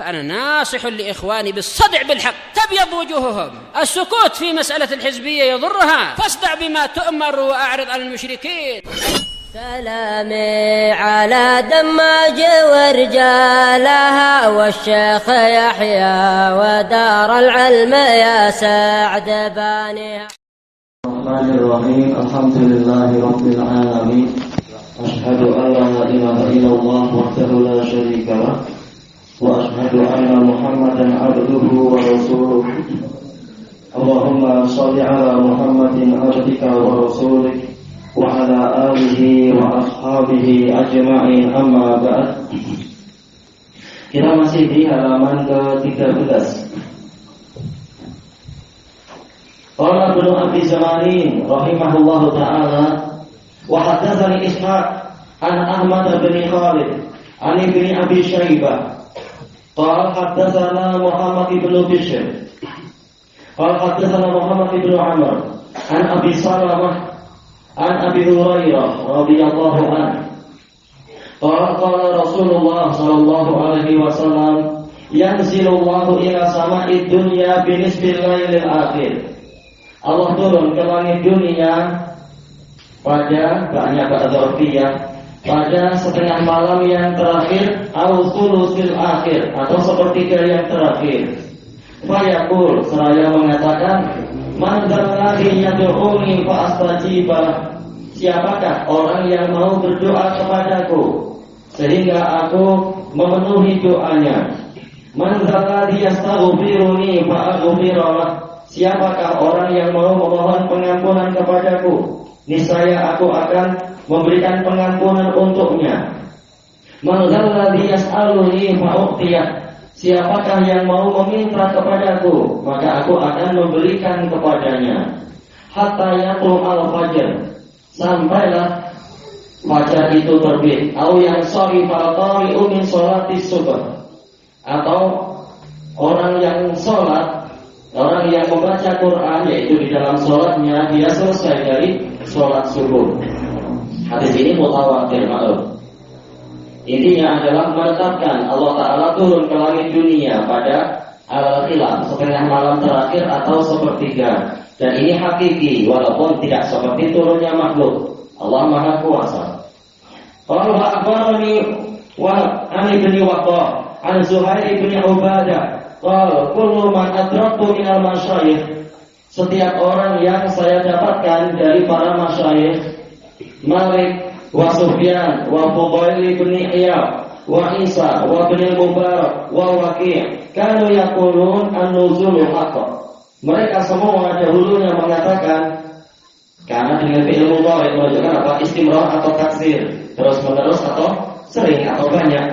فأنا ناصح لإخواني بالصدع بالحق تبيض وجوههم. السكوت في مسألة الحزبية يضرها، فاصدع بما تؤمر وأعرض عن المشركين. سلامي على دماج ورجالها والشيخ يحيى ودار العلم يا سعد بانيها. الرحمن الرحيم. الحمد لله رب العالمين. أشهد أن لا إله إلا الله وحده لا شريك له وأشهد أن محمدا عبده ورسوله. اللهم صل على محمد عبدك ورسولك وعلى آله وأصحابه أجمعين. Amma ba'd. Kita masih di halaman ke-13. Qala Ibnu Abi Zamanin rahimahullahu ta'ala wa haddatsani Ishaq an Ahmad bin Khalid an Ibni Abi Shaybah qala haddatsana Muhammad bin Bishr qala haddatsana Muhammad bin Amr an Abi Salamah an Abi Hurairah radhiyallahu anhu qala Rasulullah sallallahu alaihi wasallam yanzilullahu ila sama'id dunya binisbil lailil akhir. Allah turun ke langit dunia pada banyak dzarfiyah pada setengah malam yang terakhir au thulusil akhir atau sepertiga yang terakhir. Fayaqul, seraya mengatakan, man dzalladzi yad'uni fa astajibah. Siapakah orang yang mau berdoa kepadaku sehingga aku memenuhi doanya? Man dzalladzi yastaghfiruni fa aghfirah. Siapakah orang yang mau memohon pengampunan kepadaku, niscaya aku akan memberikan pengampunan untuknya. Man dzalladzi yas'aluni fa u'tiyah. Siapakah yang mau meminta kepadaku, maka aku akan memberikan kepadanya. Hatta yaqum al-fajr, sampailah fajar itu terbit. Au yang sharifa qari'u min sholati subuh, atau orang yang sholat, orang yang membaca Quran, yaitu di dalam sholatnya dia selesai dari sholat subuh. Hadis ini mutawatir, maklum. Intinya adalah menetapkan Allah Ta'ala turun ke langit dunia pada al-khilaf, setengah malam terakhir atau sepertiga. Dan ini hakiki, walaupun tidak seperti turunnya makhluk. Allah Maha Kuasa. Qala akhbarani wa ani bin Waqqah an Zuhair bin Ubadah qala kullu man adraktu minal masyayikh. Setiap orang yang saya dapatkan dari para masyayikh, Malik wa Sufyan wa Fudail bin Iyad wa Isa wa bin Mubarak wa Waqi' kanu yaqulun an-nuzulu haqq. Mereka semua dahulunya mengatakan, karena dengan fi'il mudhari menunjukkan apa? Istimrar atau taksir, terus menerus atau sering atau banyak,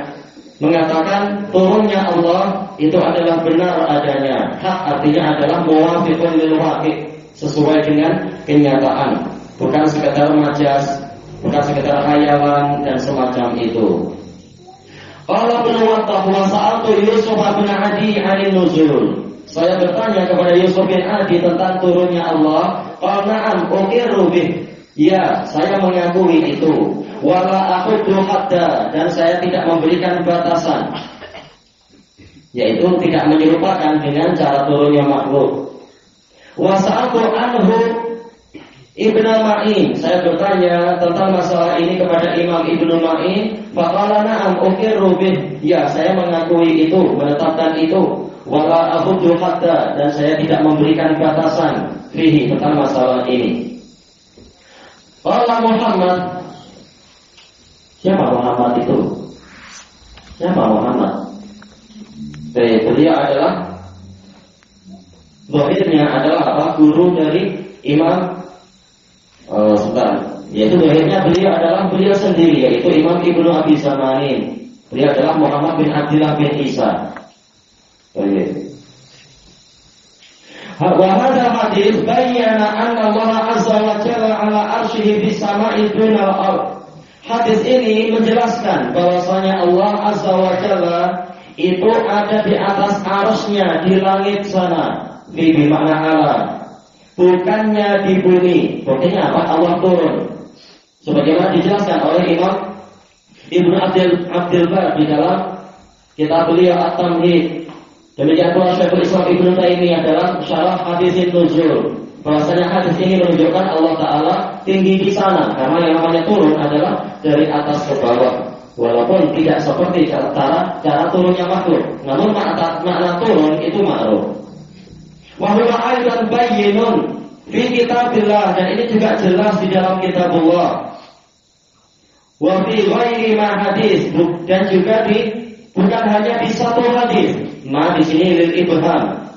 mengatakan turunnya Allah itu adalah benar adanya. Hak artinya adalah muwafiqun lil waqi', sesuai dengan kenyataan, bukan sekedar majas, bukan sekedar khayalan dan semacam itu. Qala Ibnu Waqqah wa sa'altu Yusuf bin Adi 'anil nuzul. Saya bertanya kepada Yusuf bin Adi tentang turunnya Allah. Qala na'am uqirru bih. Ya, saya mengakui itu. Wala aqudu hadda, dan saya tidak memberikan batasan, yaitu tidak menyerupakan dengan cara turunnya makhluk. Wa sa'altu anhu Ibnu Ma'in. Saya bertanya tentang masalah ini kepada Imam Ibnu Ma'in. Faqala na'am uqirru bih. Ya, saya mengakui itu, menetapkan itu. Wala aqudu hadda, dan saya tidak memberikan batasan fihi, tentang masalah ini. Qala Muhammad. Siapa Muhammad itu? Siapa Muhammad? Beliau adalah, zahirnya adalah apa? Guru dari Imam yaitu zahirnya beliau adalah beliau sendiri, yaitu Imam Ibnu Abi Zamanin. Beliau adalah Muhammad bin Abdullah bin Isa. Wa hadha hadis bayyana anna Allah azza wa jalla ala arsyihi bis sama'i dunal ardh. Hadis ini menjelaskan bahwasanya Allah azza wa jalla itu ada di atas arsy-Nya di langit sana. Fi makna ala, bukannya di bumi. Buktinya apa? Allah turun. Sebagaimana dijelaskan oleh Imam Ibnu Abdul Bar di dalam kitab beliau At-Tamhid. Demikian pula Syekhul Islam Ibnu Taimiyah dalam Syarah Hadisin Nuzul, bahwasanya hadis ini menunjukkan Allah Ta'ala tinggi di sana, karena yang namanya turun adalah dari atas ke bawah, walaupun tidak seperti cara turunnya makhluk, namun makna turun itu ma'ruf. Wa huwa aidan bayyinun fi kitabillah, dan ini juga jelas di dalam kitabullah. Wa fi ghairi ma hadis, dan juga bukan hanya di satu hadis. Di sini lil ibham.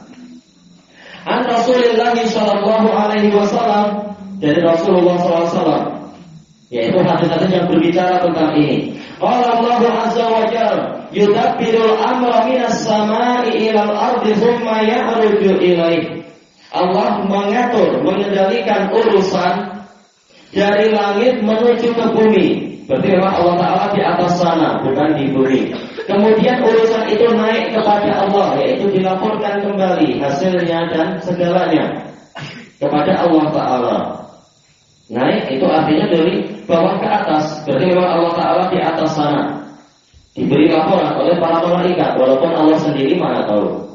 An Rasulullah sallallahu alaihi wasallam, dari Rasulullah sallallahu alaihi wasallam, yaitu hadis-hadis yang berbicara tentang ini. Qala Allah azza wa jalla, yudabbirul amra minas samai ilal ardi thumma ya'ruju ilaih. Allah mengatur, mengendalikan urusan dari langit menuju ke bumi. Berarti memang Allah Ta'ala di atas sana, bukan di bumi. Kemudian urusan itu naik kepada Allah, yaitu dilaporkan kembali hasilnya dan segalanya kepada Allah Ta'ala. Naik itu artinya dari bawah ke atas. Berarti memang Allah Ta'ala di atas sana, diberi laporan oleh para malaikat, walaupun Allah sendiri mana tahu.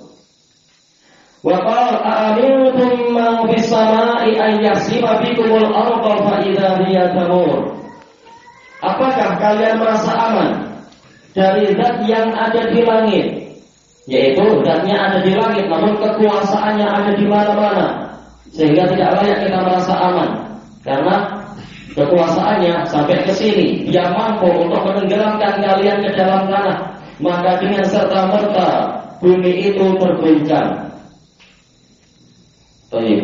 Wa qala a'amintum man fis samai an yasifa bikumul arda fa idza hiya tamur. Apakah kalian merasa aman dari zat yang ada di langit, yaitu zatnya ada di langit namun kekuasaannya ada di mana-mana, sehingga tidak layak kita merasa aman karena kekuasaannya sampai ke sini, dia mampu untuk menenggelamkan kalian ke dalam tanah, maka dengan serta-merta bumi itu terguncang.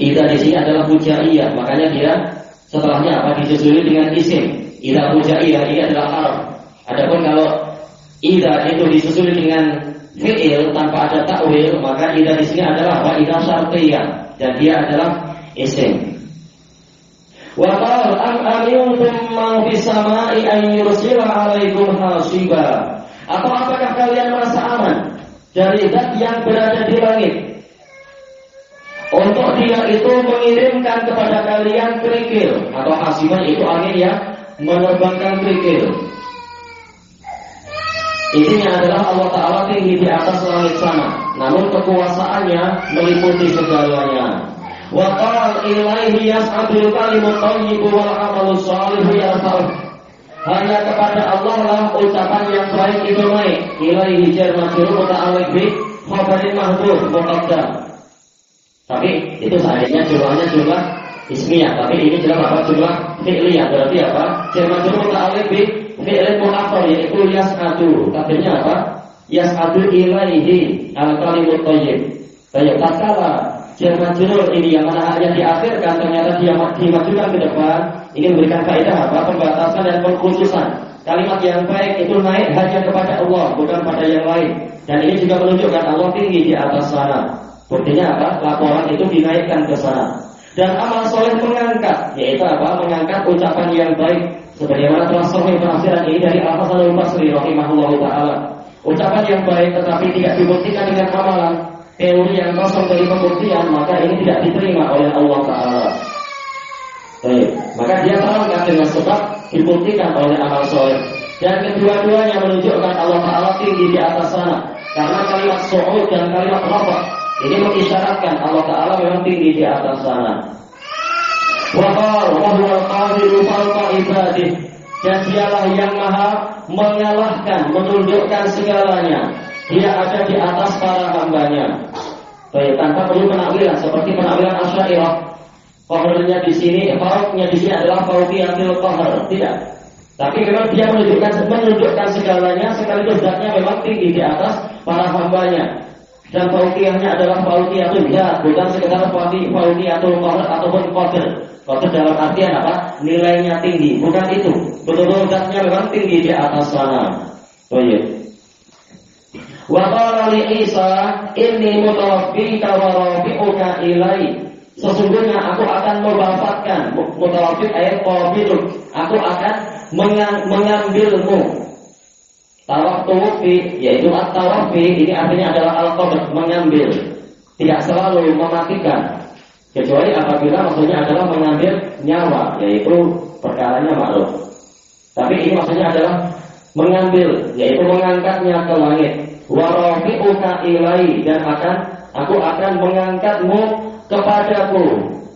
Ida di sini adalah fujaiyah, makanya dia setelahnya apa disusuli dengan isim. Ida fujaiyah ini adalah harf. Adapun kalau ida itu disusul dengan fi'il tanpa ada ta'wil, maka ida di sini adalah wa ida syartiyah, dan dia adalah isim. Wa qala am amintum man fis samai an yursila 'alaikum hasiba. Atau apakah kalian merasa aman dari zat yang berada di langit untuk dia itu mengirimkan kepada kalian kerikil, atau hasiban itu angin yang menerbangkan kerikil. Intinya adalah Allah Ta'ala tinggi di atas langit sana, namun kekuasaannya meliputi segalanya. Wa qala ilaihi yas'adul kalimut thayyibu wal 'amalus shalihu yarfa'uh. Hanya kepada Allah lah ucapan yang baik itu naik. Ilaihi jar majrur muta'alliq bi khabarin mahdhuf muqaddam. Tapi itu seandainya jumlahnya jumlah ismiyah, tapi ini jelas apa jumlah fi'liyah, berarti apa? Jar majrur muta'alliq bi fi'il mu'akhkhar, yaitu yas'adu. Takdirnya apa? Yas'adu ilaihi al-kalimut thayyib. Baik, tatkala jar majrur ini yang mana hanya diakhirkan ternyata dia dimajukan ke depan, ini memberikan faedah apa? Pembatasan dan pengkhususan. Kalimat yang baik itu naik hanya kepada Allah, bukan pada yang lain. Dan ini juga menunjukkan Allah tinggi di atas sana. Buktinya apa? Laporan itu dinaikkan ke sana. Dan amal soleh mengangkat, yaitu apa? Mengangkat ucapan yang baik. Sebagaimana telah sahih penafsiran ini dari Al-Hasan Al-Basri rahimahullahu ta'ala. Ucapan yang baik tetapi tidak dibuktikan dengan amalan, teori yang kosong dari pembuktian, maka ini tidak diterima oleh Allah Ta'ala. Baik, maka dia terangkat dengan sebab dibuktikan oleh amal soleh. Dan kedua-duanya menunjukkan Allah Ta'ala tinggi di atas sana. Karena kalimat su'ud dan kalimat rafa ini mengisyaratkan Allah Ta'ala memang tinggi di atas sana. Wa huwal qahiru fawqa ibadih, dan dialah yang maha mengalahkan, menundukkan segalanya. Dia ada di atas para hambanya. Baik, tanpa perlu penakwilan seperti penakwilan Asy'ariyah. Qahrnya di sini, fawqnya di sini adalah fawqiyatul qahr, tidak. Tapi memang dia menundukkan segalanya, sekaligus zatnya memang tinggi di atas para hambanya. Dan fauqiyahnya adalah fauqiyatul zat, bukan sekedar fauqiyatul qahr ataupun qadr. Qadr dalam artian apa? Nilainya tinggi, bukan itu. Betul-betul zatnya memang tinggi di atas sana. Baik. Wa qala li Isa inni mutawaffika wa rafi'uka ilai. Sesungguhnya aku akan mewafatkan, mutawaffik ayat qabiduk. Aku akan mengambilmu. Tawaffi, yaitu at-tawaffi ini artinya adalah al-qabd, mengambil. Tidak selalu mematikan, kecuali apabila maksudnya adalah mengambil nyawa, yaitu perkaranya makruf. Tapi ini maksudnya adalah mengambil, yaitu mengangkatnya ke langit. wa rafi'uka ilai, dan aku akan mengangkatmu kepadaku.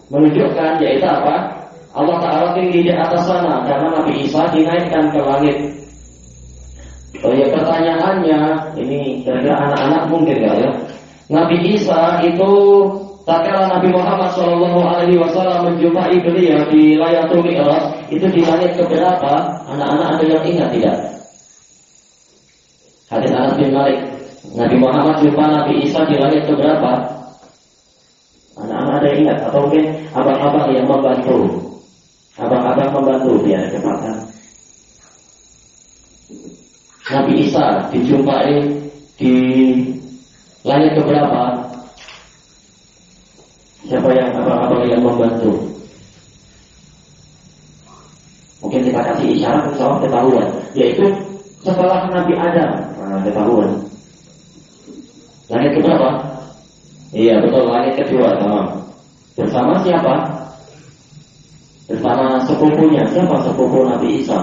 Menunjukkan yaitu apa? Allah Ta'ala tinggi di atas sana karena Nabi Isa dinaikkan ke langit. Oh ya, pertanyaannya ini kira-kira anak-anak mungkin nggak ya? Nabi Isa itu tatkala Nabi Muhammad SAW menjumpai beliau di Lailatul Mi'raj, itu di langit keberapa? Anak-anak ada yang ingat tidak? Hadis Anas bin Malik, Nabi Muhammad jumpa Nabi Isa di langit keberapa? Anak-anak ada yang ingat? Atau mungkin abang-abang yang membantu? Abang-abang membantu biar cepatkan. Nabi Isa dijumpai di langit keberapa? Siapa yang abang-abang yang membantu? Mungkin kita kasih isyarat insya ketahuan, yaitu setelah Nabi Adam. Ketahuan. Langit keberapa? Iya betul, langit kedua. Tamam. Bersama siapa? Bersama sepupunya. Siapa sepupu Nabi Isa?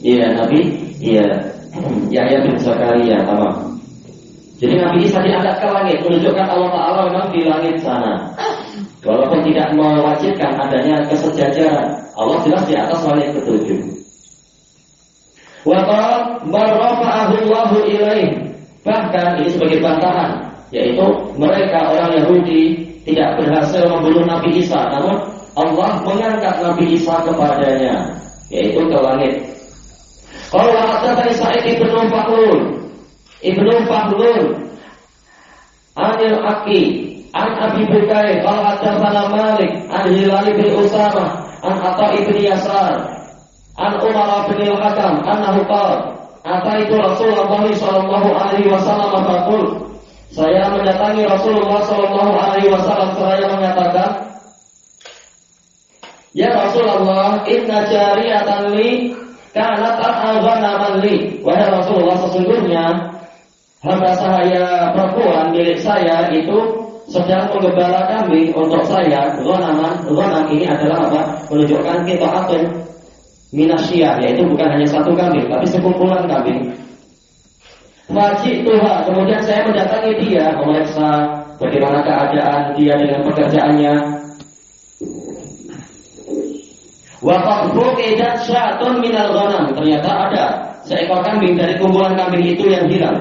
Iya Nabi, Yahya bin Zakaria. Tamam. Jadi Nabi Isa diangkat ke langit, menunjukkan Allah Ta'ala memang di langit sana. Walaupun tidak mewajibkan adanya kesejajaran, Allah jelas di atas langit ketujuh. Wa qala barrafa'ahu Allahu ilaih. Bahkan ini sebagai bantahan, yaitu mereka orang Yahudi tidak berhasil membunuh Nabi Isa, namun Allah mengangkat Nabi Isa kepadanya, yaitu ke langit. Qala hadatsani Sa'id bin Fahlun Anil Aqi an Abi Bukair qala hadatsana Malik an Hilal bin Usamah an Atha bin Yasar an Umar bin Al-Hakam annahu qala ataitu Rasulullah sallallahu alaihi wasallam faqul, saya mendatangi Rasulullah sallallahu alaihi wasallam seraya mengatakan, ya Rasulullah, inna jariyatan li kanat al-ghanaman li. Wahai Rasulullah, sesungguhnya hamba saya perempuan milik saya itu sedang menggembala kambing untuk saya. Ghanam ini adalah apa? Menunjukkan qita'atun minasyiyah, yaitu bukan hanya satu kambing tapi sekumpulan kambing. Wajib Tuhan, kemudian saya mendatangi dia, memeriksa bagaimana keadaan dia dengan pekerjaannya. Waqad fuqidat syatun minal ghanam, ternyata ada seekor kambing dari kumpulan kambing itu yang hilang.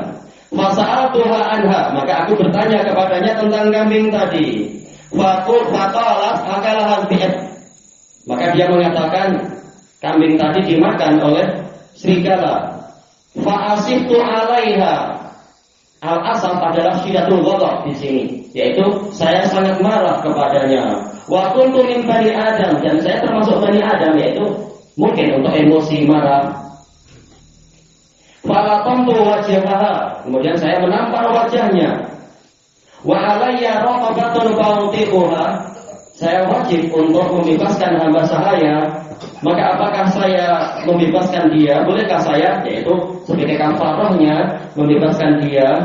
Fasa'altuha anha, maka aku bertanya kepadanya tentang kambing tadi. Faqalat akalah bi'at, maka dia mengatakan kambing tadi dimakan oleh serigala. Fa'asiftu 'alaiha. Al-asaf adalah syiddatul ghadab di sini, yaitu saya sangat marah kepadanya. Wa kuntu min bani Adam, dan saya termasuk bani Adam, yaitu mungkin untuk emosi marah. Falatamtu wajhaha, kemudian saya menampar wajahnya. Wa alayya raqabatun fa'utiquha, saya wajib untuk membebaskan hamba saya. Maka apakah saya membebaskan dia? Bolehkah saya, yaitu sebagai kafarahnya, membebaskan dia?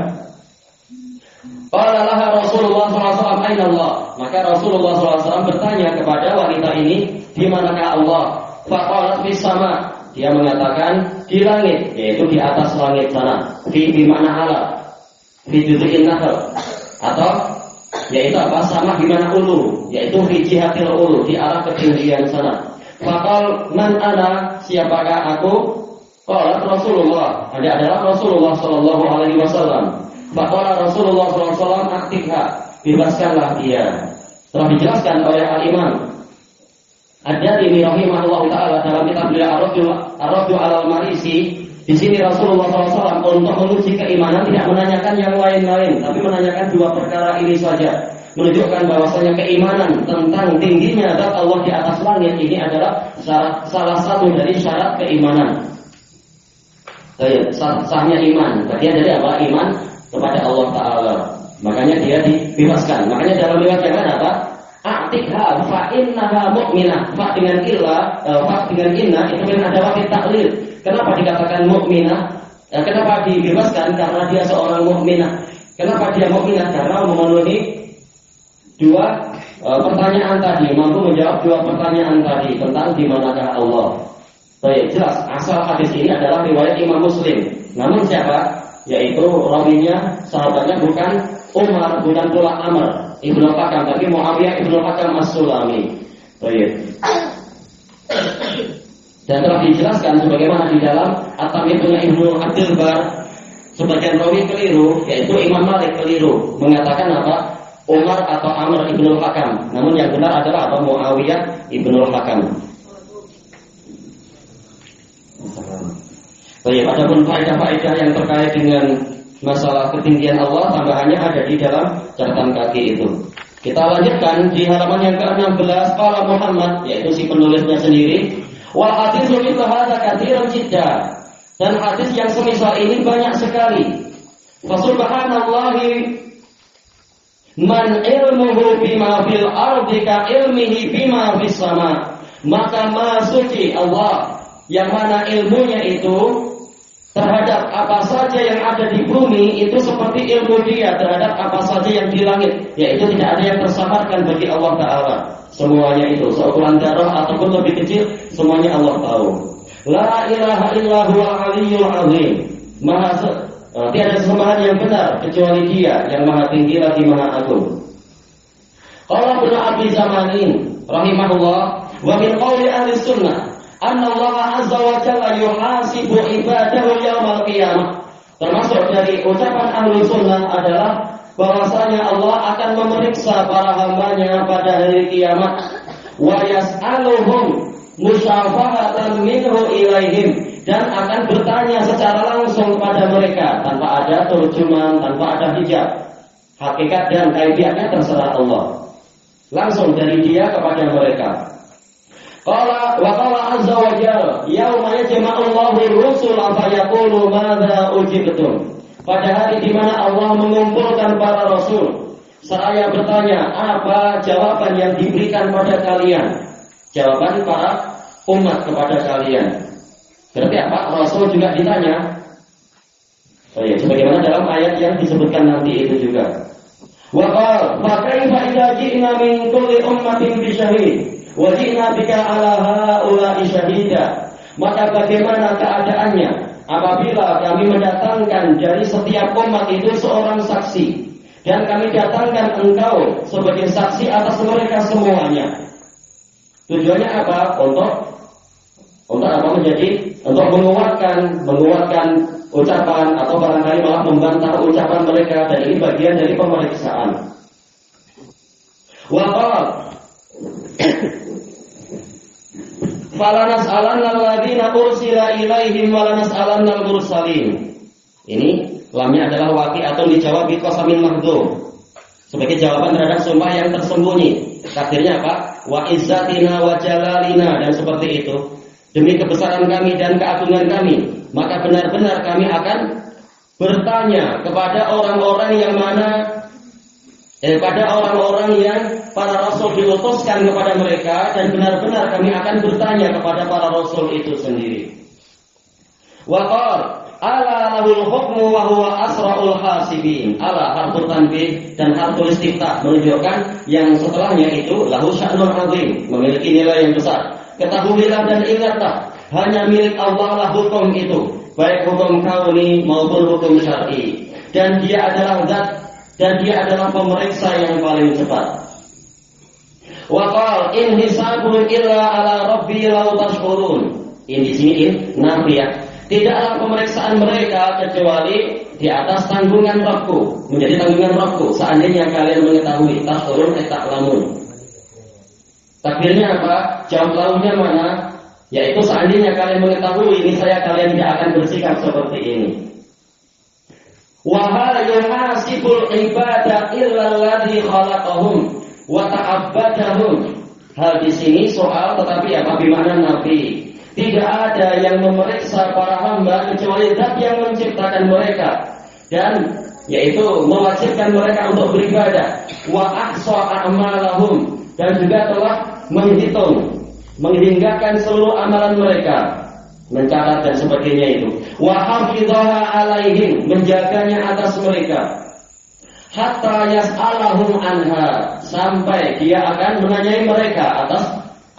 Qala laha Rasulullah SAW, aina Allah? Maka Rasulullah SAW bertanya kepada wanita ini, di manakah Allah? Faqalat fis sama, dia mengatakan di langit, yaitu di atas langit sana. Di mana ala? Di juz'in nahl, atau yaitu apa? Sama di mana ulu, yaitu di jihatil ulu, di arah ketinggian sana. Faqal man ana, siapakah aku? Qalat Rasulullah, dia adalah Rasulullah sallallahu alaihi wasallam. Faqala Rasulullah sallallahu alaihi wasallam, aktifha, bebaskanlah dia. Telah dijelaskan oleh Al-Imam Ad-Darimi rahimahullah taala dalam kitab beliau Ar-Raddu 'alal Marisi. Di sini Rasulullah SAW untuk menguji keimanan tidak menanyakan yang lain-lain, tapi menanyakan dua perkara ini saja, menunjukkan bahwasanya keimanan tentang tingginya zat Allah di atas langit ini adalah salah satu dari syarat keimanan. Sahnya iman, bagian dari apa? Iman kepada Allah Ta'ala. Makanya dia dibebaskan. Makanya dalam riwayat yang lain apa? A'tikha fa innaha mu'minah. Fa dengan illa, fa dengan inna itu memang ada wakil taklil. Kenapa dikatakan mukminah? Kenapa dibebaskan? Karena dia seorang mukminah. Kenapa dia mukminah? Karena memenuhi dua pertanyaan tadi, mampu menjawab dua pertanyaan tadi tentang di manakah Allah. Baik, jelas asal hadis ini adalah riwayat Imam Muslim. Namun siapa? Yaitu rawinya, sahabatnya bukan Umar, bukan pula Amr Ibnu Hakam, tapi Muawiyah Ibnu Hakam As-Sulami. Baik. Dan telah dijelaskan sebagaimana di dalam At-Tamhid Ibnu Abdul Bar, sebagian rawi keliru, yaitu Imam Malik keliru mengatakan apa? Umar atau Amr Ibnu Hakam. Namun yang benar adalah apa? Muawiyah Ibnu Hakam. Baik, adapun faedah-faedah yang terkait dengan masalah ketinggian Allah, tambahannya ada di dalam catatan kaki itu. Kita lanjutkan di halaman yang ke-16, qala Muhammad, yaitu si penulisnya sendiri, wal haditsu mithlu hadza katsiran jiddan. Dan hadis yang semisal ini banyak sekali. Fa subhanallahi man ilmuhu bima fil ardi ka ilmihi bima fis sama. Maka Maha Suci Allah yang mana ilmunya itu terhadap apa saja yang ada di bumi itu seperti ilmu dia terhadap apa saja yang di langit, yaitu tidak ada yang tersamarkan bagi Allah Ta'ala. Semuanya itu, seukuran darah ataupun lebih kecil, semuanya Allah tahu. La ilaha illahu al-aliyyul azim. Tiada sembahan yang benar kecuali Dia yang Maha Tinggi lagi Maha Agung. Qala Ibnu Abi Zamanin rahimahullah, wa min qawli ahli sunnah anna Allah azza wa jalla yuhasibu ibadahu yaumal qiyamah. Termasuk dari ucapan ahli sunnah adalah bahwasanya Allah akan memeriksa para hambanya pada hari kiamat, wa yas'aluhum musyafahatan minhu ilaihim, dan akan bertanya secara langsung kepada mereka tanpa ada terjemahan, tanpa ada hijab. Hakikat dan kaifiatnya terserah Allah, langsung dari Dia kepada mereka. Qala wa qala azza wa jalla yauma yajma'u Allahu ar-rusula fa yaqulu madza ujibtum. Pada hari di mana Allah mengumpulkan para rasul, seraya bertanya, apa jawaban yang diberikan pada kalian? Jawaban para umat kepada kalian. Berarti apa? Rasul juga ditanya. Oh ya, sebagaimana dalam ayat yang disebutkan nanti itu juga. Wa qala fa kaifa idza ji'na min kulli ummatin bi syahid wa ji'na bika 'ala haula'i syahida. Maka bagaimana keadaannya apabila kami mendatangkan dari setiap umat itu seorang saksi, dan kami datangkan engkau sebagai saksi atas mereka semuanya. Tujuannya apa? Untuk apa? Untuk menguatkan ucapan atau barangkali malah membantah ucapan mereka, dan ini bagian dari pemeriksaan. Wa qala fala nas'alanna alladziina ursila ilaihim wa la nas'alanna al-mursalin. Ini lamnya adalah waqi'atun dijawab bi qasamin mahdhuf, sebagai jawaban terhadap sumpah yang tersembunyi. Takdirnya apa? Wa izzatina wa jalalina, dan seperti itu. Demi kebesaran kami dan keagungan kami, maka benar-benar kami akan bertanya kepada orang-orang yang pada orang-orang yang para rasul diutuskan kepada mereka, dan benar-benar kami akan bertanya kepada para rasul itu sendiri. Wa qala ala lahul hukmu wa huwa asra'ul hasibin. Ala harfu tanbih dan harfu istiftah menunjukkan yang setelahnya itu lahu sya'nul azim, memiliki nilai yang besar. Ketahuilah dan ingatlah, hanya milik Allah lah hukum itu, baik hukum kauni maupun hukum syar'i, dan Dia adalah zat, dan Dia adalah pemeriksa yang paling cepat. Wa qala in hisabu illa ala rabbi law tashkurun. Ini di sini nafiyah. Tidaklah pemeriksaan mereka kecuali di atas tanggungan Rabbku, menjadi tanggungan Rabbku, seandainya kalian mengetahui. Tashkurun ta'lamun. Takdirnya apa? Jawab launya mana? Yaitu seandainya kalian mengetahui, niscaya kalian tidak akan bersikap seperti ini. Wa hal yuhasibul ibada illa alladhi khalaqahum wa ta'abbadahum. Hal di sini soal, tetapi apa bimana nabi? Tidak ada yang memeriksa para hamba kecuali Zat yang menciptakan mereka, dan yaitu mewajibkan mereka untuk beribadah. Wa ahsa a'malahum, dan juga telah menghinggakan seluruh amalan mereka, mencatat dan sebagainya itu. Wa hafidhaha alaihim, menjaganya atas mereka. Hatta yas'alahum anha, sampai Dia akan menanyai mereka atas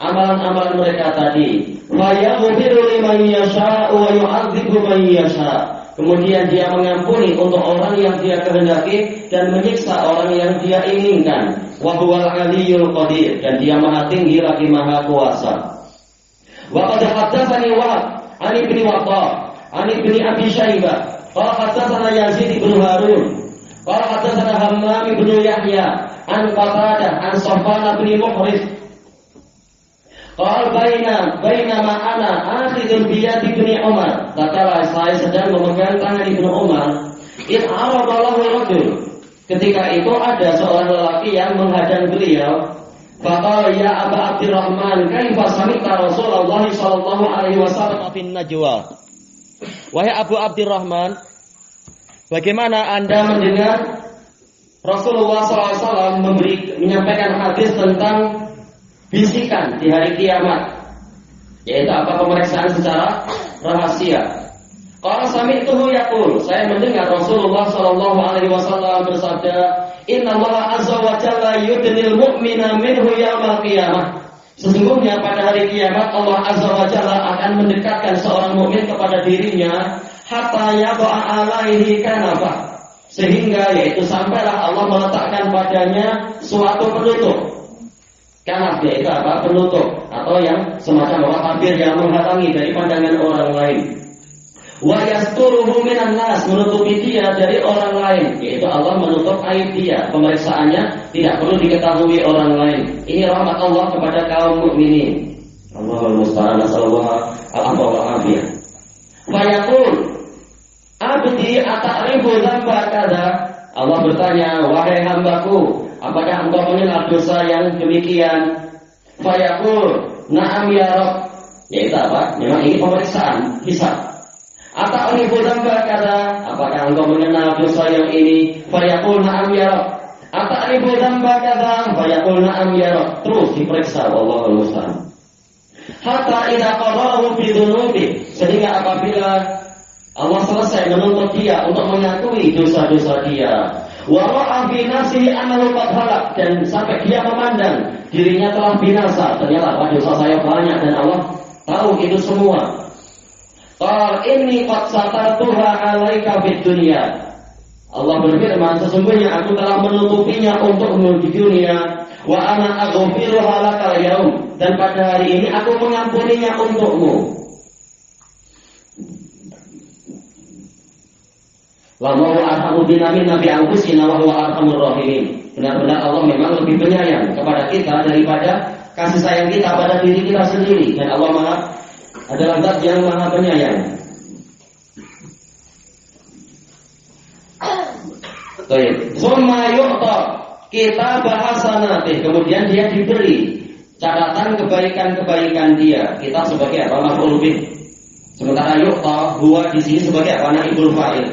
amalan-amalan mereka tadi. Wa yaghfiru liman yasha'u wa yu'adzibu man yasha', kemudian dia mengampuni untuk orang yang dia kehendaki dan menyiksa orang yang dia inginkan. Wa huwal aliyyul qadir, dan dia maha tinggi lagi maha kuasa. Wa qad haddatsani Wahab an ibni Waqqas an ibni Abi Syaibah qala haddatsana Yazid bin Harun qala haddatsana Hammam bin Yahya an Qatadah an Safwan bin Muhriz qala bainama ana akhidun bi yadi ibni Umar, tatkala saya sedang memegang tangan Ibnu Umar, id arada lahu rajul, ketika itu ada seorang lelaki yang menghadang beliau. Faqala ya Aba Abdurrahman, kaifa sami'ta Rasulullah sallallahu alaihi wasallam fin najwa? Wahai Abu Abdurrahman, bagaimana Anda mendengar Rasulullah SAW menyampaikan hadis tentang bisikan di hari kiamat, yaitu apa, pemeriksaan secara rahasia. Qala sami'tuhu yaqul, saya mendengar Rasulullah sallallahu alaihi wasallam bersabda, innallaha azza wa jalla yudnil mu'mina minhu yaumal qiyamah. Sesungguhnya pada hari kiamat Allah azza wa jalla akan mendekatkan seorang mukmin kepada dirinya hatta yada'a alaihi kanafa, sehingga yaitu sampailah Allah meletakkan padanya suatu penutup. Kanaf yaitu apa? Penutup atau yang semacam tabir yang menghalangi dari pandangan orang lain. Wa yasturuhu minan nas, menutupi dia dari orang lain, yaitu Allah menutup aib dia. Pemeriksaannya tidak perlu diketahui orang lain. Ini rahmat Allah kepada kaum mukminin. Allahul musta'an, nasallallahu alaihi wa sallam. Fa yaqul abdi ata'rifu dzamba kadza. Allah bertanya, wahai hambaku, apakah engkau mengenal dosa yang demikian? Fa yaqul na'am ya Rabb. Yaitu apa? Memang ini pemeriksaan, hisab. Ata'rifu dzamba kadza, apakah engkau mengenal dosa yang ini? Fa yaqul na'am ya Rabb. Ata'rifu dzamba kadza, fa yaqul na'am ya Rabb. Terus diperiksa, Allahul musta'an. Hatta idza qadahu bi dzunubi, sehingga apabila Allah selesai menuntut dia untuk mengakui dosa-dosa dia, wa ra'a fi nafsihi annahu qad halak, dan sampai dia memandang dirinya telah binasa, ternyata dosa saya banyak dan Allah tahu itu semua. Qal inni qad satartuha 'alaika fid dunya. Allah berfirman, sesungguhnya aku telah menutupinya untukmu di dunia. Wa ana aghfiruha lakal yaum, dan pada hari ini aku mengampuninya untukmu. Wallahu arhamu bina min nabi anfusina wa huwa arhamur rahimin. Benar-benar Allah memang lebih penyayang kepada kita daripada kasih sayang kita pada diri kita sendiri, dan Allah adalah zat yang maha penyayang. Baik, summa yu'ta kitab hasanatih, kemudian dia diberi catatan kebaikan-kebaikan dia. Kita sebagai apa? Maf'ul bih. Sementara yu'ta huwa di sini sebagai apa? Naibul fa'il.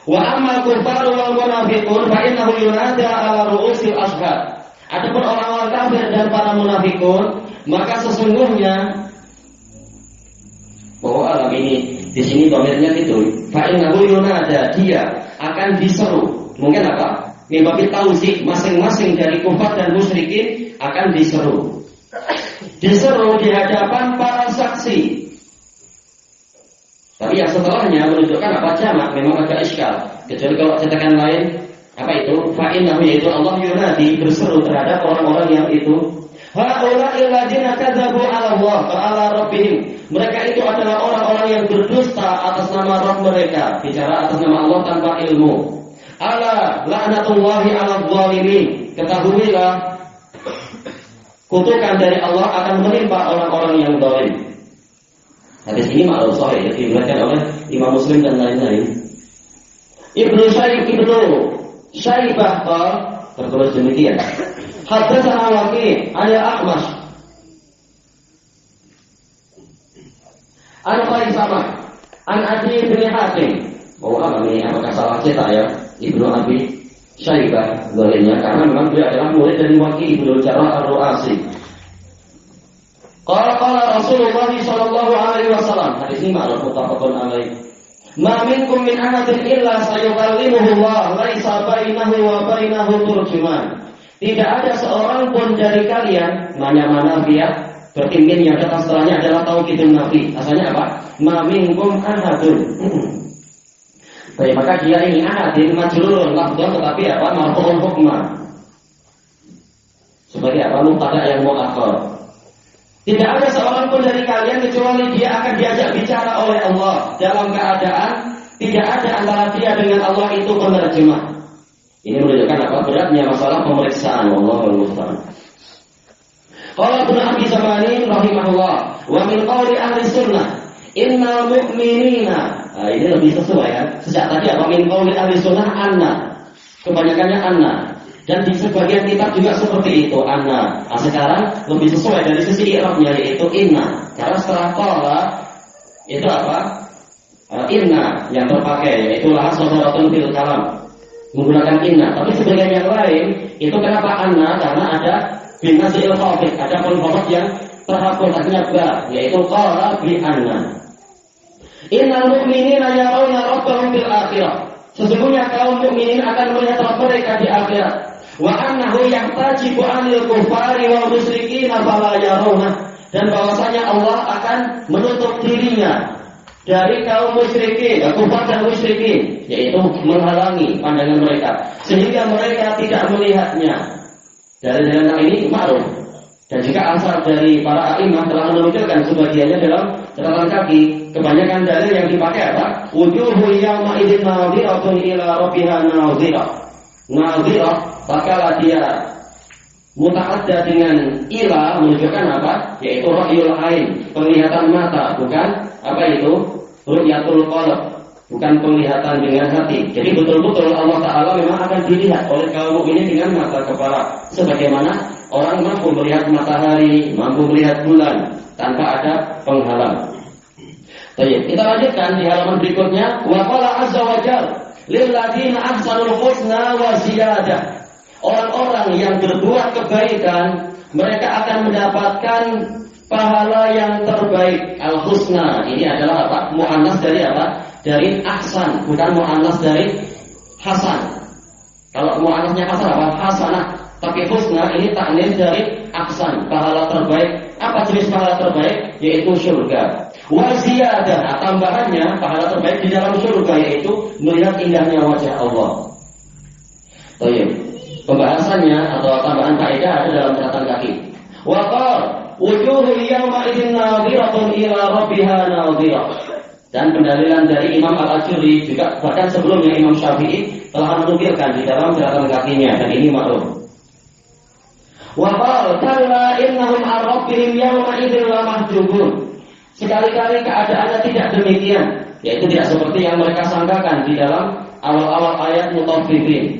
Wa amma kufaru wal munafiqun fa innahu yunada ala ru'usil ashhad. Adapun orang-orang kafir dan para munafikun, maka sesungguhnya bahwa alam ini di sini domirnya itu fa innahu yunada, dia akan diseru. Mungkin apa? Mimbabi tauzik, masing-masing dari kufar dan musyrikin akan diseru. Diseru di hadapan para saksi. Tapi yang setelahnya menunjukkan apa? Jamak, memang agak iskal. Kecuali kalau cetakan lain, apa itu? Fa'innahu, yaitu Allah yunadi, berseru terhadap orang-orang yang itu. Ha'ula'il ladzina kadzabu 'ala Allah wa 'ala rabbihim. Mereka itu adalah orang-orang yang berdusta atas nama Rabb mereka, bicara atas nama Allah tanpa ilmu. Ala la'natullahi 'alal zalimin. Ketahuilah, kutukan dari Allah akan menimpa orang-orang yang zalim. Hadis ini ma'ruf sahih, diriwayatkan oleh Imam Muslim dan lain-lain. Ibnu Syaibah tertulis demikian. Haddatsana Waqi' al-A'mash an Qaisamah an Adi bin Hatim. Oh, ini apakah salah cetak ya? Ibnu Abi Syaibah zalimnya, karena memang dia adalah murid dari Waqi' Ibnu Jarrah ar-Ru'asi. Qala Rasulullah sallallahu alaihi wasallam, hadis ini ma'ruf muttafaqun alaih. Ma minkum min ahadin illa sayukallimuhu Allah, laisa bainahu wa bainahu turjuman. Tidak ada seorang pun dari kalian, mana dia, berarti min yang datang setelahnya adalah taukidun nafi. Asalnya apa? Ma minkum ahadun. Baik, maka dia ini ahadin majrurun lafdhan tetapi apa? Marfu'un hukman. Sebagai apa? Mubtada yang muakhkhar. Tidak ada seorang pun dari kalian kecuali dia akan diajak bicara oleh Allah dalam keadaan tidak ada antara dia dengan Allah itu penerjemah. Ini menunjukkan apa? Beratnya masalah pemeriksaan. Wallahul musta'an. Qala Ibnu Abi Zamanin rahimahullah wa min qawli ahli sunnah innal mu'minina. Nah, ini lebih sesuai kan? Sejak tadi apa? Min qawli ahli sunnah anna. Kebanyakannya anna. Dan di sebagian kitab juga seperti itu anna. Nah, sekarang lebih sesuai dari sisi i'rabnya yaitu inna. Karena setelah qala itu apa? Inna yang terpakai yaitu la sadaratun fil kalam. Menggunakan inna. Tapi sebagian yang lain itu kenapa anna? Karena ada bin nasil khafid, ada penghormat yang terhapus artinya ba, yaitu qala bi anna. Innal mu'minina yarawna rabbahum fil akhirah. Sesungguhnya kaum mukminin akan melihat Rabb mereka di akhirat. Wa annahu yahtajibu 'anil kufari wal musyrikin fala yarawna. Dan bahwasanya Allah akan menutup dirinya dari kaum musyrikin, kufar dan musyrikin, yaitu menghalangi pandangan mereka sehingga mereka tidak melihatnya. Dari dalam ini ma'ruf. Dan juga asar dari para a'imah telah menunjukkan sebagiannya dalam catatan kaki. Kebanyakan dalil yang dipakai apa? Wujuhu yawma idzin nadhiratun ila rabbiha nadhirah. Nadhirah, tatkala dia muta'adda dengan ila menunjukkan apa? Yaitu ra'yul ain, penglihatan mata, bukan apa itu? Ru'yatul qalb, bukan penglihatan dengan hati. Jadi betul-betul Allah Ta'ala memang akan dilihat oleh kaum mukminin dengan mata kepala, sebagaimana orang mampu melihat matahari, mampu melihat bulan tanpa ada penghalang. Baik, kita lanjutkan di halaman berikutnya. Wa qala azza wa jalla lil ladzina ahsanul husna wa ziyadah. Orang-orang yang berbuat kebaikan, mereka akan mendapatkan pahala yang terbaik. Al-husna ini adalah apa? Muannas dari apa? Dari ahsan, bukan muannas dari hasan. Kalau muannasnya hasan apa? Hasanah. Tapi husna ini ta'nis dari ahsan, pahala terbaik. Apa jenis pahala terbaik? Yaitu surga. Wa ziyadah, tambahannya pahala terbaik di dalam surga yaitu melihat indahnya wajah Allah. Baik. Pembahasannya atau tambahan kaidah ada dalam catatan kaki. Wa qala wujuhul yawma idzin nadhiratun ila rabbiha nadhirah. Dan pendalilan dari Imam Al-Ajuri juga bahkan sebelumnya Imam Syafi'i telah menukilkan di dalam catatan kakinya dan ini maklum. Wa qala kalla innahum an rabbihim yawma idzin lamahjubun. Sekali-kali keadaannya tidak demikian, yaitu tidak seperti yang mereka sangkakan di dalam awal-awal ayat Mutaffifin.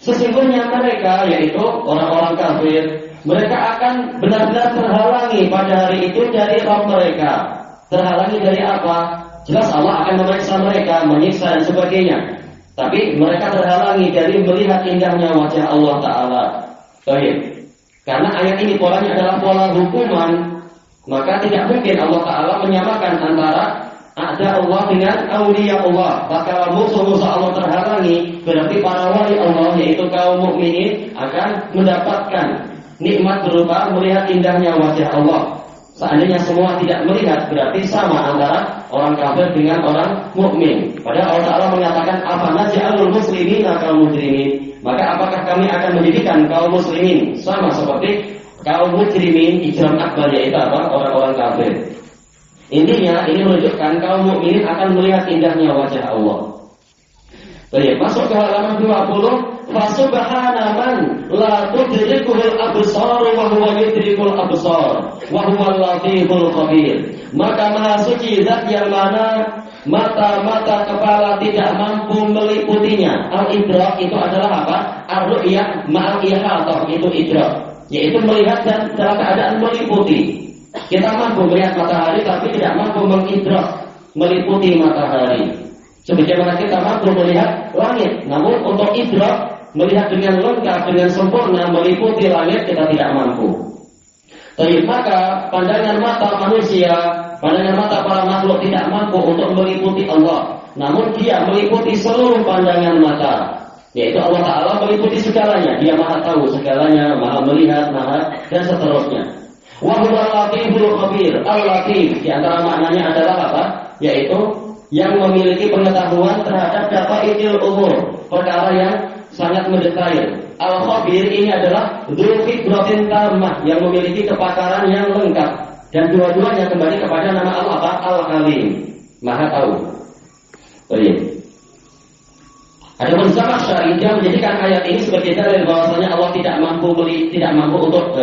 Sesungguhnya mereka, yaitu orang-orang kafir, mereka akan benar-benar terhalangi pada hari itu dari Rabb mereka. Terhalangi dari apa? Jelas Allah akan memeriksa mereka, menyiksa dan sebagainya. Tapi mereka terhalangi dari melihat indahnya wajah Allah Ta'ala. Baik. Karena ayat ini polanya adalah pola hukuman, maka tidak mungkin Allah Ta'ala menyamakan antara ada Allah dengan auliya Allah. Maka musuh-musuh Allah terhalangi, berarti para wali Allah yaitu kaum mukminin akan mendapatkan nikmat berupa melihat indahnya wajah Allah. Seandainya semua tidak melihat, berarti sama antara orang kafir dengan orang mukmin. Padahal Allah Ta'ala menyatakan apa naj'alul muslimina kal mujrimin. Maka apakah kami akan menjadikan kaum muslimin sama seperti kaum mujrimin, ijram akbar yaitu apa? Orang-orang kafir. Intinya ini menunjukkan kaum mukminin akan melihat indahnya wajah Allah. Baik, masuk ke halaman 20. Fasubhana man la tudrikuhul absar wa huwa yudrikul absar wa huwal latiful khabir. Maka maha suci zat yang mana mata-mata kepala tidak mampu meliputinya. Al-idrak itu adalah apa? Ar-ru'yah ma'al ihatah, itu idrak, yaitu melihat dan dalam keadaan meliputi. Kita mampu melihat matahari tapi tidak mampu mengidrak, meliputi matahari. Sebagaimana kita mampu melihat langit, namun untuk idrak, melihat dengan lengkap, dengan sempurna, meliputi langit kita tidak mampu. Tapi maka pandangan mata manusia, pandangan mata para makhluk tidak mampu untuk meliputi Allah. Namun dia meliputi seluruh pandangan mata, yaitu Allah Ta'ala meliputi segalanya. Dia maha tahu segalanya, maha melihat, maha dan seterusnya. Wa huwal latiful khabir. Al-latif di antara maknanya adalah apa? Yaitu yang memiliki pengetahuan terhadap daqaiqil umur, perkara yang sangat mendetail. Al-khabir ini adalah dzul khibratin tammah, yang memiliki kepakaran yang lengkap. Dan dua-duanya kembali kepada nama Allah apa? Al-Alim, Maha tahu. Oh iya. Adapun Zamakhsyari dia menjadikan ayat ini sebagai dalil bahwasanya Allah tidak mampu untuk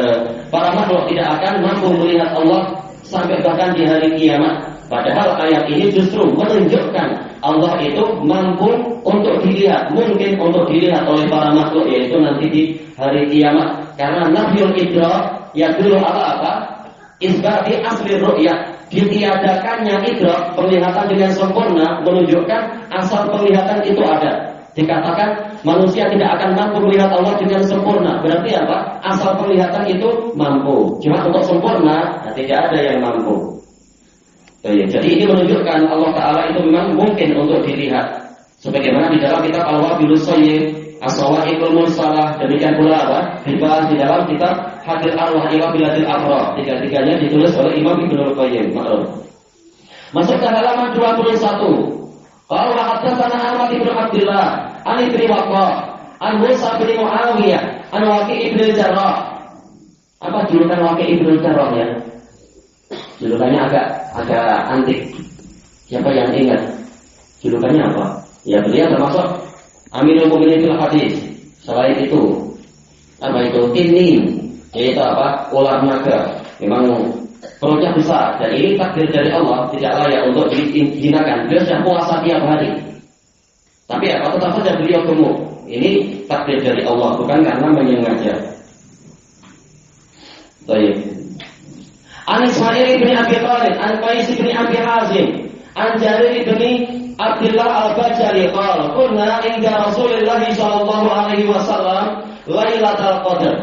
para makhluk tidak akan mampu melihat Allah sampai bahkan di hari kiamat. Padahal ayat ini justru menunjukkan Allah itu mampu untuk dilihat, mungkin untuk dilihat oleh para makhluk, yaitu nanti di hari kiamat. Karena nafyul idrak yadullu ala apa? Isbati asli ru'yah, ditiadakannya idrak, penglihatan dengan sempurna, menunjukkan asal penglihatan itu ada. Dikatakan manusia tidak akan mampu melihat Allah dengan sempurna, berarti apa? Asal penglihatan itu mampu, cuma untuk sempurna tidak ada yang mampu. Jadi ini menunjukkan Allah Ta'ala itu memang mungkin untuk dilihat. Sebagaimana di dalam kitab Al-Wabilus Shayyib, As-Sawa'iqul Mursalah, demikian pula apa? Dibahas di dalam kitab Hadil Arwah ila Biladil Afrah. Tiga-tiganya ditulis oleh Imam Ibnul Qayyim. Masuk ke halaman 21. Qala wa haddatsana Ahmad bin Abdullah an Ibnu Waqqah an Musa bin Muawiyah an Waqi' bin Jarrah. Apa julukan Waqi' bin Jarrah ya? Julukannya agak antik. Siapa yang ingat? Julukannya apa? Ya beliau termasuk Amirul Mukminin fil hadis. Selain itu, apa itu? Tinnin, yaitu apa? Ular naga. Memang perutnya besar dan ini takdir dari Allah, tidak layak untuk dihinakan. Beliau sudah puasa tiap hari. Tapi apa? Tetap saja beliau gemuk. Ini takdir dari Allah, bukan karena menyengaja. Baik. An Ismail bin Abi Khalid, an Qais bin Abi Hazim, an Jarir bin Abdullah Al-Bajali qala kunna inda Rasulillah sallallahu alaihi wasallam Lailatul Qadar.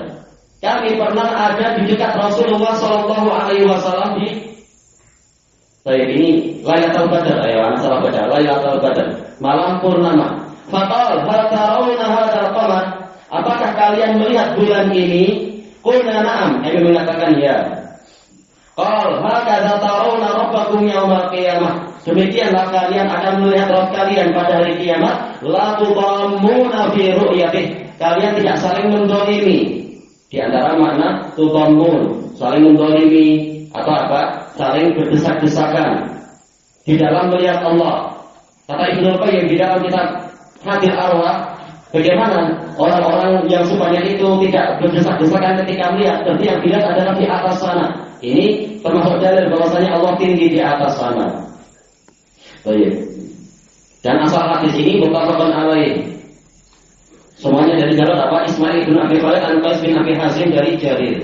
Kami pernah ada di dekat Rasulullah sallallahu alaihi wasallam di ini Lailatul Qadar, salah baca Lailatul Qadar, malam purnama. Faqal hal tarawna hadzal qamar? Apakah kalian melihat bulan ini? Qulna na'am, kami mengatakan ya. Qal hakadza tarawna rabbakum yaumal qiyamah. Demikianlah kalian akan melihat Rabb kalian pada hari kiamat. La tudammuna fi ru'yatih. Kalian tidak saling mendolimi. Di antara makna tudammun, saling mendolimi atau apa? Saling berdesak-desakan di dalam melihat Allah. Kata Ibnu Qayyim di dalam kitab Hadil Arwah, bagaimana orang-orang yang supaya itu tidak berdesak-desakan ketika melihat, berarti yang dilihat adalah di atas sana. Ini termasuk dalil bahwasanya Allah tinggi di atas sana. Baik. Dan asal hadis ini muttafaqun alaih. Semuanya dari jalur apa? Ismail bin Abi Khalid an Qais bin Abi Hazim dari Jarir.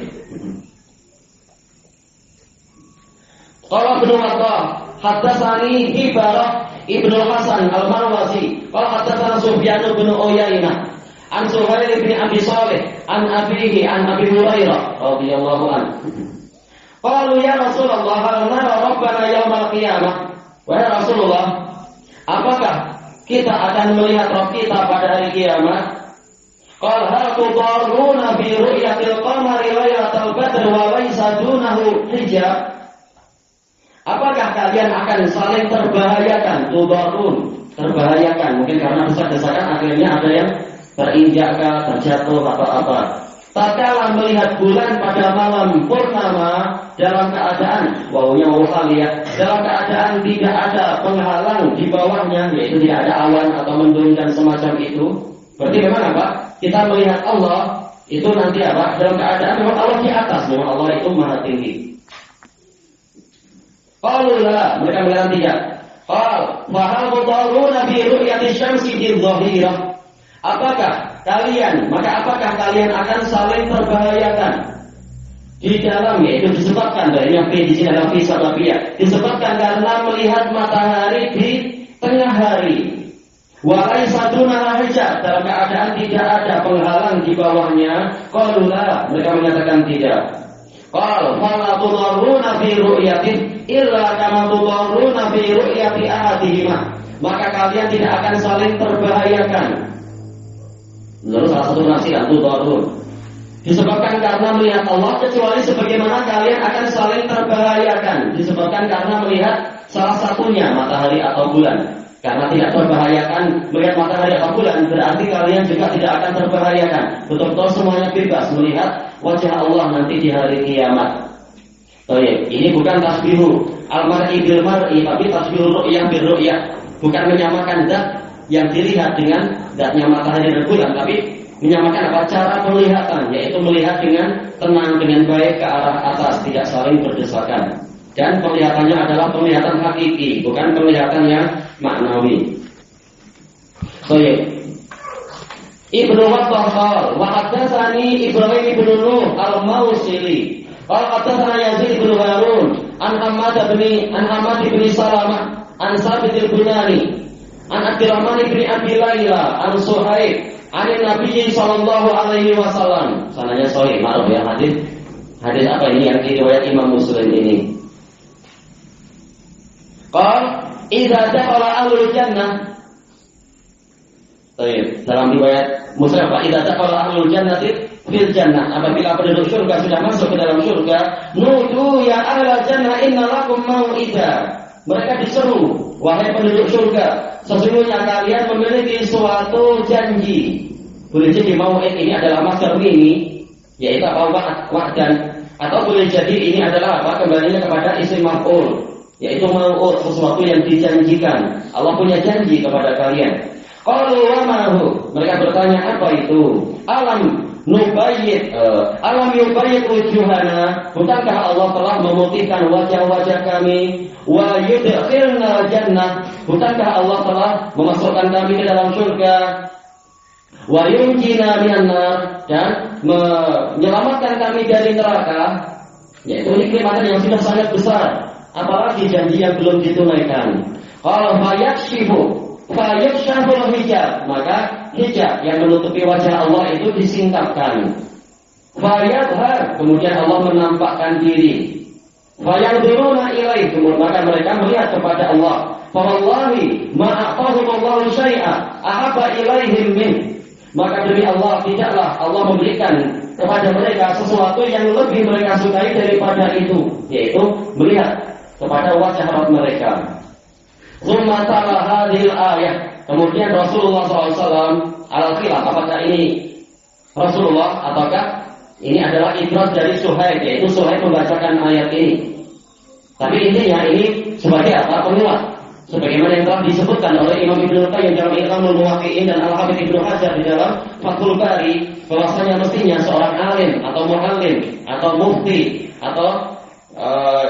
Qala Ibnu Waqqah, haddatsani Ibarah Ibnu Hasan Al-Marwazi, qala haddatsana Sufyan bin Uyainah an Suhail bin Abi Shalih an abihi an Abi Hurairah radhiyallahu anhu. Qalu ya Rasulullah, hal nara rabbana yaumal qiyamah? Wahai Rasulullah, apakah kita akan melihat Rabb kita pada hari kiamat? Qala hal tudarruna bi ru'yatil qamari lailatul qadr wa laysa dunahu hijab? Apakah kalian akan saling terbahayakan? Tudarrun, terbahayakan, mungkin karena desak-desakan akhirnya ada yang terinjak, terjatuh atau apa. Tatkala melihat bulan pada malam purnama dalam keadaan wawunya wawu aliyah, dalam keadaan tidak ada penghalang di bawahnya, yaitu tidak ada awan atau mendung dan semacam itu, berarti memang apa? Kita melihat Allah itu nanti apa? Dalam keadaan memang Allah di atas, memang Allah itu maha tinggi. Qaulullah, mereka mengatakan tidak. Qal wa hal mudarruna bi ru'yati syamsi di dhahirah? Apakah kalian akan saling terbahayakan di dalam, yaitu disebabkan dari yang di sini adalah fisababiyah, disebabkan karena melihat matahari di tengah hari. Wa laisa dunaha hijab, dalam keadaan tidak ada penghalang di bawahnya. Qaulullah, mereka menyatakan tidak. Qal fala tudarruna fi ru'yatihi illa kama tudarruna fi ru'yati ahadihima. Maka kalian tidak akan saling terbahayakan. Menurut salah satu penafsiran tudarrun, disebabkan karena melihat Allah, kecuali sebagaimana kalian akan saling terbahayakan, disebabkan karena melihat salah satunya matahari atau bulan. Karena tidak terbahayakan melihat matahari atau bulan, berarti kalian juga tidak akan terbahayakan. Betul-betul semuanya bebas melihat wajah Allah nanti di hari kiamat. Ini bukan tasbihu al-mar'i bil mar'i, tapi tasbihu ru'yah bil ru'yah. Bukan menyamakan zat yang dilihat dengan zatnya matahari dan bulan, tapi menyamakan apa? Cara penglihatan, yaitu melihat dengan tenang, dengan baik ke arah atas, tidak saling berdesakan. Dan penglihatannya adalah penglihatan hakiki, bukan penglihatan yang maknawi. Ibnu Wattah qala wa haddatsani Ibrahim ibn Nuh al-Mawsili qala haddatsana Yazid ibn Harun an Hamad bin Salamah an Sabit al-Bunani an Abdurrahman bin Abi Layla an Suhaib an Nabi sallallahu alaihi wasallam. Sanadnya sahih, ma'ruf ya hadis. Hadis apa ini yang diriwayat Imam Muslim ini? Qala idza dakhala ahlul jannah. Dalam riwayat Muslim apa? Idza dakhala ahlul jannati fil jannah. Apabila penduduk surga sudah masuk ke dalam surga, nudu ya ahlal jannah inna lakum mau'ida. Mereka diseru, wahai penduduk surga, sesungguhnya kalian memiliki suatu janji. Boleh jadi mau'id ini adalah masdar mimi, yaitu apa? Wa'dan, atau boleh jadi ini adalah apa? Kembalinya kepada isim maf'ul, yaitu mau'ud, sesuatu yang dijanjikan. Allah punya janji kepada kalian. Qalu wa ma hu? Mereka bertanya, apa itu? Alam yubayyit wujuhana? Bukankah Allah telah memutihkan wajah-wajah kami? Wa yudkhilna jannah? Bukankah Allah telah memasukkan kami ke dalam surga? Wa yunjina minan nar? Dan menyelamatkan kami dari neraka? Yaitu ini kenikmatan yang sudah sangat besar. Apalagi janji yang belum ditunaikan. Kalau fayakshafu hijab, maka hijab yang menutupi wajah Allah itu disingkapkan. Fayadhar, kemudian Allah menampakkan diri. Fayanduruna ilaih, kemudian maka mereka melihat kepada Allah. Fawallahi ma'aqahumullahu syai'a ahabba ilaihim min. Maka demi Allah, tidaklah Allah memberikan kepada mereka sesuatu yang lebih mereka sukai daripada itu, yaitu melihat kepada wajah Rabb mereka. Tsumma tala hadhil ayat. Kemudian Rasulullah SAW al-khilaf, apakah ini Rasulullah ataukah ini adalah idrak dari Suhaib, yaitu Suhaib membacakan ayat ini. Tapi intinya ini sebagai apa? Penguat. Sebagaimana yang telah disebutkan oleh Imam Ibnu Qayyim dalam Ilamul Muwaqqi'in dan Al-Hafidz Ibnu Hajar di dalam Fathul Bari, bahwasanya mestinya seorang alim atau muallim atau mufti atau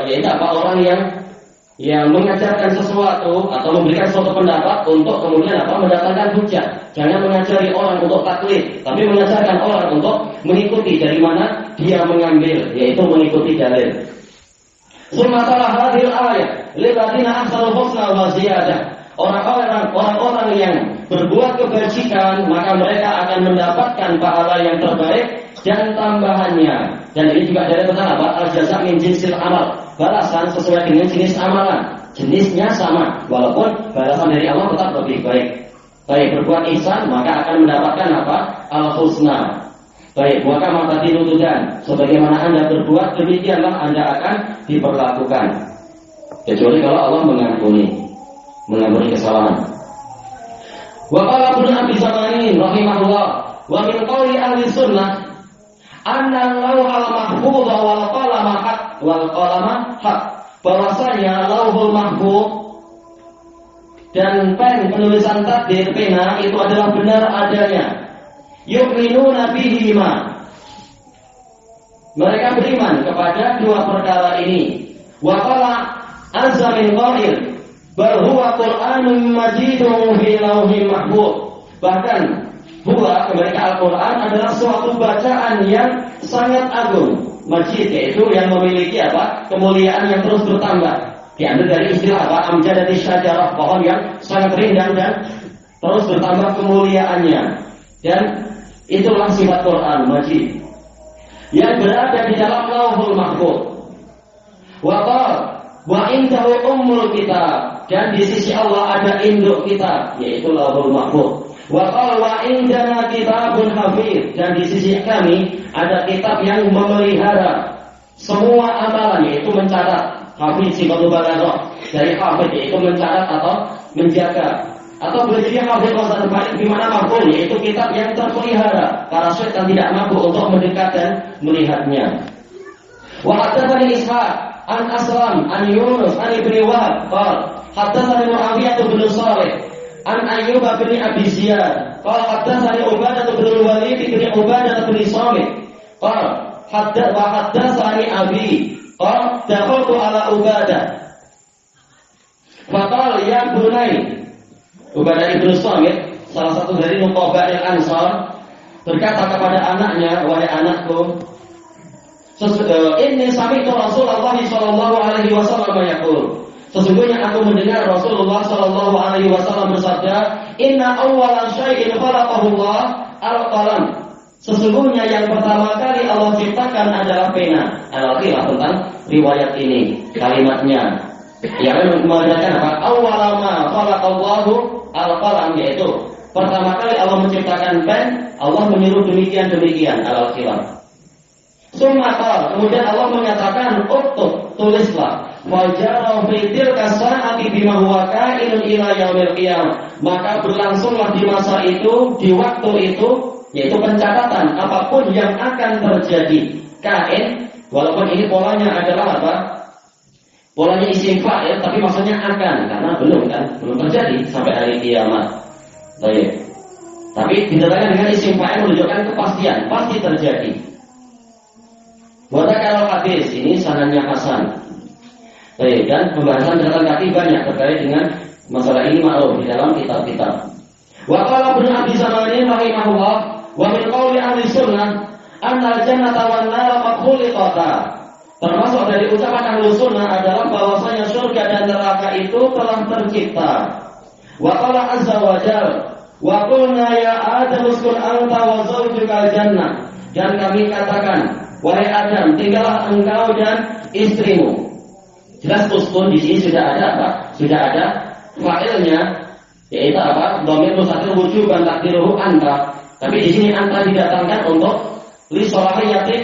yaitu apa, orang yang mengajarkan sesuatu atau memberikan suatu pendapat untuk kemudian apa, mendatangkan hujah. Jangan mengajari orang untuk taklid, tapi mengajarkan orang untuk mengikuti dari mana dia mengambil, yaitu mengikuti dalil. Sumatalah hadil ayat lilladzina ahsanul husna wa ziyadah. Orang-orang yang berbuat kebajikan, maka mereka akan mendapatkan pahala yang terbaik dan tambahannya. Dan ini juga dari tentang apa? Al-jaza' min jinsil amal. Balasan sesuai dengan jenis amalan. Jenisnya sama, walaupun balasan dari Allah tetap lebih baik. Baik, berbuat ihsan maka akan mendapatkan apa? Al-husna. Baik, maka mata dinutudan. Sebagaimana Anda berbuat, demikianlah Anda akan diperlakukan. Kecuali kalau Allah mengampuni kesalahan. Wa qala Ibnu Abi Zamanin rahimahullah, wa min qawli ahli sunnah anna lauhal mahfuz wal qalama haq. Bahwasanya lauhul mahfuz dan pen penulisan takdir pena itu adalah benar adanya. Yu'minuna bihima. Mereka beriman kepada dua perkara ini. Wa qala azza min qail bal huwa Qur'anun majidun fi lauhin mahfuz. Bahkan huwa, mereka Al-Quran adalah suatu bacaan yang sangat agung. Majid, yaitu yang memiliki apa? Kemuliaan yang terus bertambah. Diambil dari istilah apa? Amjadati syajarah, pohon yang sangat rindang dan terus bertambah kemuliaannya. Dan itulah sifat Quran Majid yang berada di dalam Lauhul Mahfuz. Wa indahu ummul kitab, dan di sisi Allah ada induk kitab, yaitu Lauhul Mahfuz. Wa indana kitabun hafiz, dan di sisi kami ada kitab yang memelihara semua amalan, yaitu mencatat. Hafiz sifatul balaghah, dari hafid, yaitu mencatat atau menjaga. Atau boleh jadi hafid wazan fa'il di mana maf'ul, yaitu kitab yang terpelihara para syaitan tidak mampu untuk mendekat dan melihatnya. Wa haddatsani Ishaq an Aslam an Yunus an Ibnu Wahab qala haddatsani Muawiyah bin Shalih an Ayyub bin Abi Ziyad qala haddatsani Ubadah bin Walid bin Ubadah bin Samit qala haddatsani Abi qala dakhaltu ala Ubadah faqala ya bunai. Ubadah bin Samit, salah satu dari nuqaba al-Ansar, berkata kepada anaknya, wahai anakku, inni sami'tu Rasulullah sallallahu alaihi wasallam yaqul, sesungguhnya aku mendengar Rasulullah sallallahu alaihi wasallam bersabda, inna awwala syai'in khalaqahu Allah al-qalam. Sesungguhnya yang pertama kali Allah ciptakan adalah pena. Al-Qiyah tentang riwayat ini, kalimatnya yang mengatakan apa? Awwala ma khalaqallahu al-qalam, yaitu pertama kali Allah menciptakan pen, Allah menyuruh demikian al-Qiyah. Kemudian Allah menyatakan uktub, tulislah. Wajara fi tilka sa'ati bima huwa ka'inun ila yaumil qiyamah. Maka berlangsunglah di masa itu, di waktu itu, yaitu pencatatan apapun yang akan terjadi. Kain, walaupun ini polanya adalah apa? Polanya isim fa'il, tapi maksudnya akan, karena belum terjadi sampai hari kiamat. Baik. Tapi dinyatakan dengan isim fa'il menunjukkan kepastian, pasti terjadi. Kalau hadis ini sanadnya hasan. Baik, dan pembahasan catatan kaki banyak terkait dengan masalah ini ma'ruf di dalam kitab-kitab. Wa qala Ibnu Abi Zamanin rahimahullah wa min qawli ahli sunnah anna al-jannata wan nar makhluqata. Termasuk dari ucapan ahli sunnah adalah bahwasanya surga dan neraka itu telah tercipta. Wa qala azza wa jalla wa qulna ya Adam uskun anta wa zawjuka al-jannah. Dan kami katakan, wahai Adam, tinggallah engkau dan istrimu. Jelas uskun di sini sudah ada apa? Sudah ada fa'ilnya, yaitu apa? Dhamir mustatir wujuban takdiruhu anta. Tapi di sini anta didatangkan untuk li sholahiyati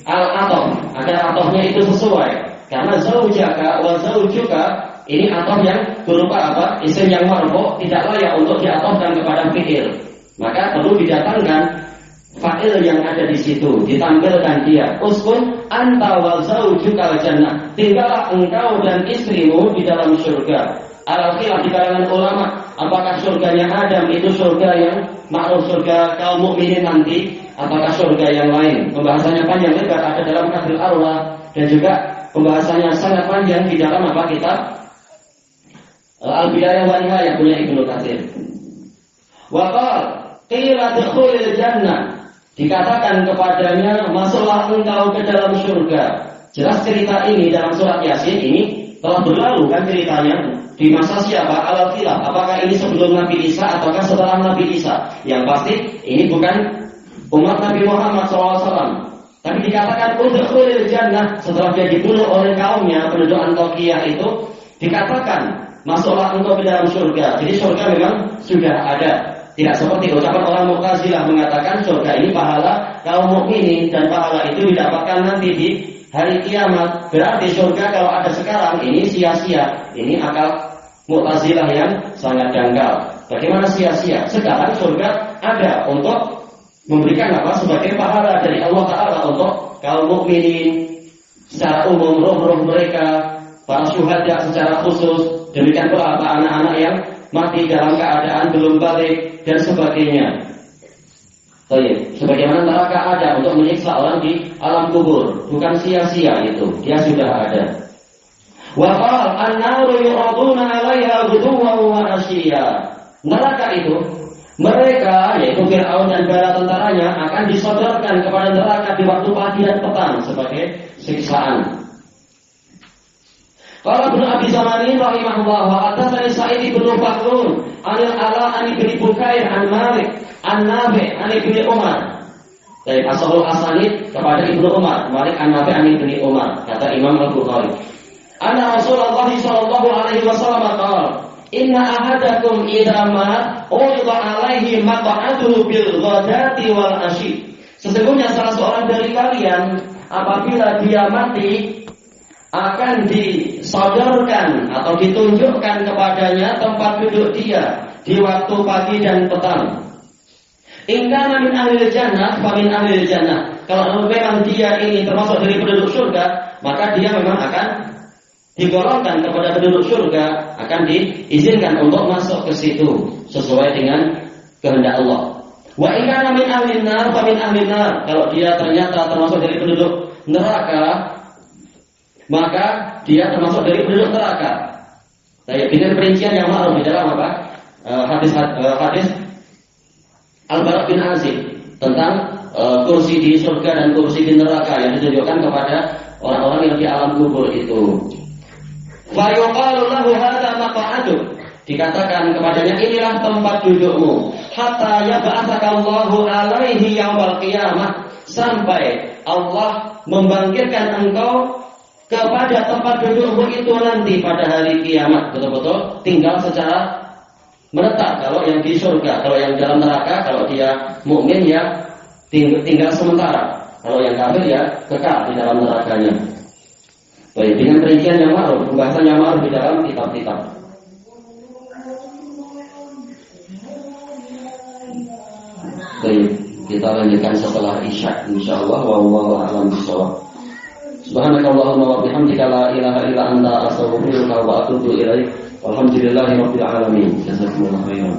al-atof, agar atohnya itu sesuai. Karena zaujaka wa zaujuka ini atof yang berupa apa? Isim yang marfu, tidak layak untuk diatofkan kepada fi'il. Maka perlu didatangkan fa'il yang ada di situ, ditampilkan dia. Uskun anta wa zaujukal jannah. Tinggallah engkau dan istrimu di dalam surga. Al-khilaf di kalangan ulama, apakah surganya Adam itu surga yang makruf, surga kaum mukminin nanti, apakah surga yang lain? Pembahasannya panjang lebar, ada dalam Hadil Arwah, dan juga pembahasannya sangat panjang di dalam apa kitab Al-Bidayah wa Nihayah punya Ibnu Katsir. Wa qala qila dukhulil jannah. Dikatakan kepadanya, masuklah engkau ke dalam surga. Jelas cerita ini dalam surat Yasin ini telah berlalu kan ceritanya di masa siapa? Al-Khilaf. Apakah ini sebelum Nabi Isa ataukah setelah Nabi Isa? Yang pasti ini bukan umat Nabi Muhammad SAW. Tapi dikatakan udkhulil jannah setelah dia dibunuh oleh kaumnya penduduk Antiokhia itu, dikatakan masuklah engkau ke dalam surga. Jadi surga memang sudah ada. Tidak seperti ucapan orang Mu'tazilah mengatakan surga ini pahala kaum mukminin dan pahala itu didapatkan nanti di hari kiamat. Berarti surga kalau ada sekarang ini sia-sia. Ini akal Mu'tazilah yang sangat dangkal. Bagaimana sia-sia? Sekarang surga ada untuk memberikan apa? Sebagai pahala dari Allah Ta'ala untuk kaum mukminin secara umum, roh-roh mereka, para syuhada secara khusus. Demikian pula apa anak-anak yang mati dalam keadaan belum balik dan sebagainya. Baik, sebagaimana neraka ada untuk menyiksa orang di alam kubur, bukan sia-sia itu, dia sudah ada. Wa qala an-naru yuraduna 'alaiha ghuduwan wa 'ashiyya. Neraka itu mereka, yaitu Fir'aun dan bala tentaranya, akan disodorkan kepada neraka di waktu pagi dan petang sebagai siksaan. Qala Ibnu Abi Zamanin rahimahullah wa hadatsani Sa'id bin Bakhrun anil Ala an ibn Bukair an Malik an Nafi' an ibn Umar. Dari Ashabul Asanid kepada Ibnu Umar, Malik an Nafi' an ibn Umar, kata Imam Al-Bukhari. Anna Rasulullah sallallahu alaihi wasallam qala, "Inna ahadakum idza mat urida alaihi maq'atuhu bil ghadati wal ashi." Sesungguhnya salah seorang dari kalian apabila dia mati, akan disodorkan atau ditunjukkan kepadanya tempat duduk dia di waktu pagi dan petang. In kana min ahlil jannah fa min ahlil jannah. Kalau memang dia ini termasuk dari penduduk surga, maka dia memang akan digolongkan kepada penduduk surga, akan diizinkan untuk masuk ke situ sesuai dengan kehendak Allah. Wa in kana min ahlin nar fa min ahlin nar. Kalau dia ternyata termasuk dari penduduk neraka, maka dia termasuk dari penduduk neraka. Dengan perincian yang ma'ruf di dalam apa? Hadis Al-Bara' bin Azib tentang kursi di surga dan kursi di neraka yang ditunjukkan kepada orang-orang yang di alam kubur itu. Fa yuqalu lahu hadza maq'aduk. Dikatakan kepadanya, inilah tempat dudukmu. Hatta yab'atsakallahu alaihi yaumil qiyamah, sampai Allah membangkitkan engkau kepada tempat dudukmu itu nanti pada hari kiamat. Betul-betul tinggal secara menetap. Kalau yang di surga, kalau yang dalam neraka, kalau dia mukmin ya tinggal sementara. Kalau yang kafir ya kekal di dalam nerakanya. Baik, dengan perincian yang ma'ruf, pembahasan yang ma'ruf di dalam kitab-kitab. Baik, kita lanjutkan setelah Isya insyaallah. Wallahu a'lam bishawab. Subhanakallahumma wa bihamdika la ilaha illa anta astaghfiruka wa atubu ilaik. Walhamdulillahirabbil alamin. Jazakumullahu khairan.